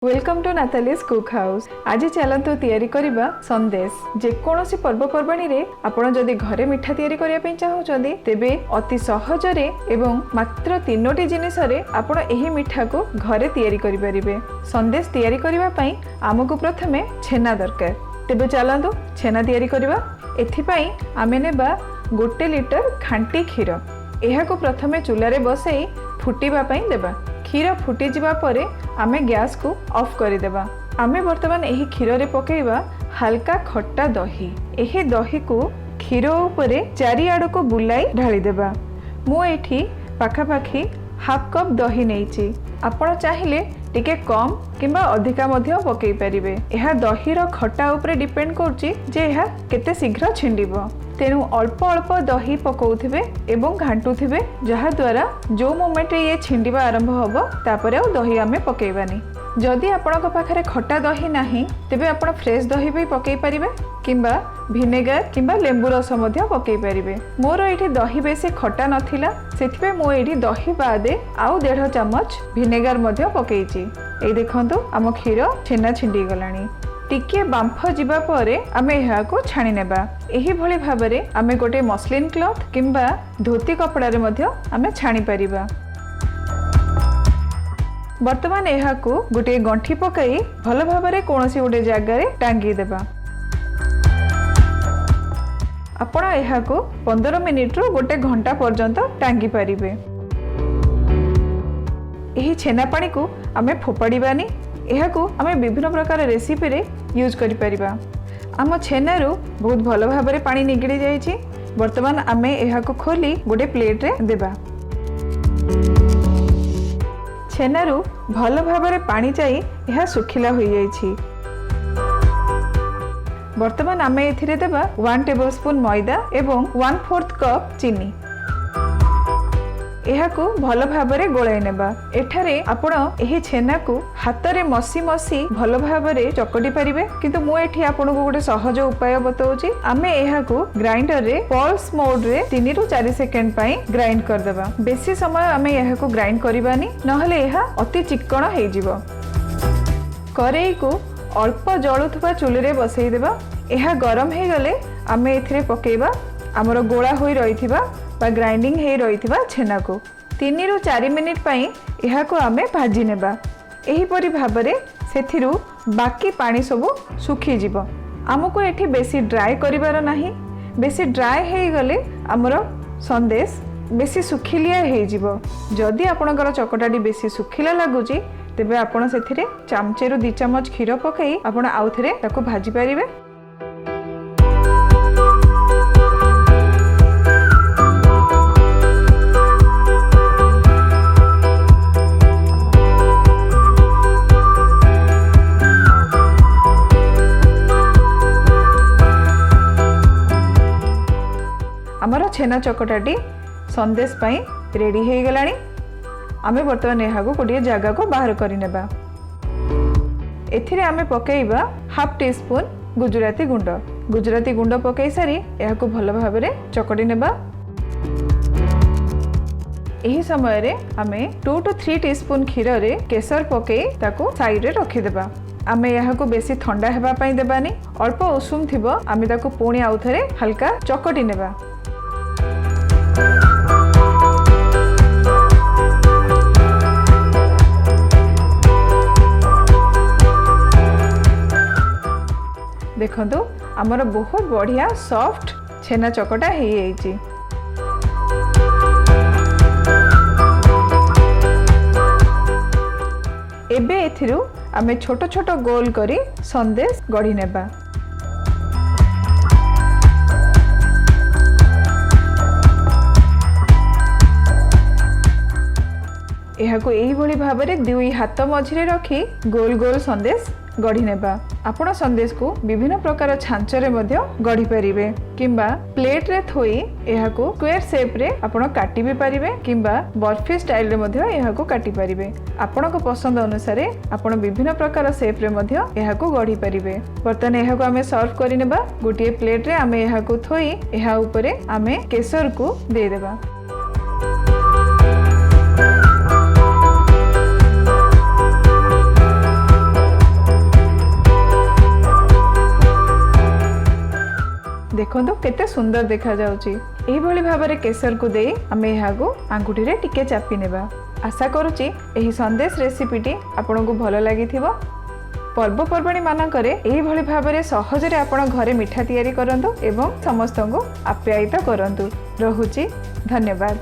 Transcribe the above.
Welcome to Natalie's cook house. आज चलतु तैयारी करिबा संदेश। जेकोसी पर्वपर्वाणी रे आपण जदि घरे मिठा तैयारी करिया पे चाहउचंदी तेबे अति सहज रे एवं मात्र 3टी जिनिस रे आपण एही मिठा को घरे तैयारी करि परिबे। संदेश तैयारी करिबा पई हमकु प्रथमे छेना दरकार। तेबे चलतु छेना तैयारी करिबा। एथि पई आमे नेबा 1 लिटर खांटी क्षीर। एहा को प्रथमे चूल्हा रे बसई फुटीबा पई देबा। क्षीर फुटी जिबा परे आमे गैस को ऑफ कर देबा। आमे वर्तमान एही क्षीर रे पकेइबा हल्का खट्टा दही। एही दही को क्षीर उपरे चारि आड़ को बुलाई ढाली देबा। मु एठी पाखापाखी हाफ कप दही नेइची। आपण चाहिले टिके कम किंबा अधिका मध्य पकई परिबे। एहा दही रो खट्टा उपरे डिपेंड करची जे एहा केते शीघ्र छिंडिबो। तेणु अल्प अल्प दही पकाउथिबे एवं घांटुथिबे, जहा द्वारा जो मोमेंट ये छिंडिबा आरंभ होबो तापरे आ दही आमे पकेइबानी। जदि आपणक पाखरे खट्टा दही नाही तेबे आपण फ्रेश दही भी पकई परिबे किंबा विनेगर किंबा लेंबू रस मध्य पकई परिबे। मोर एठी दही बेसी खट्टा नथिला, सेथिबे मो एठी दही बादे आउ 1.5 चम्मच विनेगर मध्य पकेइची। एई देखंतु आम क्षीर छेना छिंडी गलानी। टिके बांफ जिबा परे आमे एहा को छाणी नेबा। एही भली भाबरे आमे गोटे मसलिन क्लॉथ किंबा धोती कपड़ा रे मध्य आमे छाणी परिबा। वर्तमान एहा को गोटे गंठी पकाई भल भाबरे कोनोसी गोटे जगह रे टांगी देबा। आपण एहा को 15 मिनिट रो गोटे घंटा पर्यंत टांगी परिबे। एही छेना पानी को आमे फोपाड़ीबानी। एहा को आमे विभिन्न प्रकार रेसिपी रे यूज करि परिबा। आम छेनारू बहुत भल भाबरे पानी निगड़ी जाइछि। वर्तमान आमे एहा को खोली गोटे प्लेट रे देबा। छेनारू भल भाबरे पानी जाई एहा सुखिला होई जाइछि। वर्तमान आमे एथिरे देबा 1 टेबलस्पून मैदा एवं 1/4 कप चीनी। एहा को भल भाबरे गोळाई नेबा। एठारे आपण एही छेना को हाथ रे मसी मसी भल भाबरे चकटी परिबे, किंतु मु एठी आपण को गोटे सहज उपाय बतौची। आमे एहा को ग्राइंडर रे पल्स मोड रे 3 रु 4 सेकंड पई ग्राइंड कर देबा। बेसी समय आमे एहा को ग्राइंड करिबानी, नहले एहा अति चिक्कण हेइ जिवो। करेई को अल्प जळुथबा चुली रे बसई देबा। एहा गरम हे गले आमे एथिरे पकेइबा हमर गोळा होई रहिथिबा बा ग्राइंडिंग हे रहिथिबा छेना को। 3 रु 4 मिनिट पई एहा को आमे भाजी नेबा। एही परि भाबरे सेथिरु बाकी पानी सब सुखी जिवो। हमको एठी बेसी ड्राई करिवार नाही। बेसी ड्राई हे गले हमर संदेश बेसी सुखिलिया हे जिवो। जदि आपनकर चकटाडी बेसी सुखिला लागुची तेबे आपण सेथिरे चामचे रु 2 चम्मच क्षीर पकई आपण आउथरे ताको भाजी परिबे। आमर छेना चकटाटी संदेश पाई रेडी हो गलानी। आमे वर्तमान यहाँ को गोटे जगह को बाहर करि नेबा। एथिरे आमे पकेइबा 1/2 टीस्पून गुजराती गुंड। गुजराती गुंड पकई सारी यहाँ को भल भाबरे चकटी नेबा। एही समय रे आमे 2 टू 3 टीस्पून क्षीर रे केसर पकई ताको साइड रे रखि देबा। आमे यहाँ को बेसी ठंडा हेबा पई देबानी। अल्प उषुम थिबो आमे ताको पुणी आउथरे हल्का चकटी नेबा। देखंतु हमर बहुत बढ़िया सॉफ्ट छेना चकटा हे जाइछि। एबे एथिरु आमे छोट छोट गोल करी संदेश गढ़ी नेबा। एहा को एही भली भाबरे दुई हाथ मझिरे रखी गोल गोल संदेश गढ़ी नेबा। आपण संदेश को विभिन्न प्रकार छांचरे मध्य गढ़ी परिबे किंबा प्लेट रे थोई एहा को स्क्वायर शेप रे आपण काटी भी परिबे किंबा बर्फी स्टाइल रे मध्य एहा को काटी परिबे। आपण को पसंद अनुसार आपण विभिन्न प्रकार शेप रे मध्य एहा को गढ़ी परिबे। बर्तन एहा को आमे सर्व करि नेबा। गोटे प्लेट रे आमे एहा को थोई एहा ऊपरे आमे केसर को दे देबा। देखंतु केते सुंदर देखा जाउची। एही भली भाबरे केसर को देई आमे एहागु आंगुठी रे टिके चापी नेबा। आशा करूची एही संदेश रेसिपीटी आपनकु भलो लागिथिबो। पर्वपर्वाणी मानकरे एही भली भाबरे सहजरे आपण घरे मिठा तयारी करंतु एवं समस्तंगु आप्यायित करंतु। रहुची, धन्यवाद।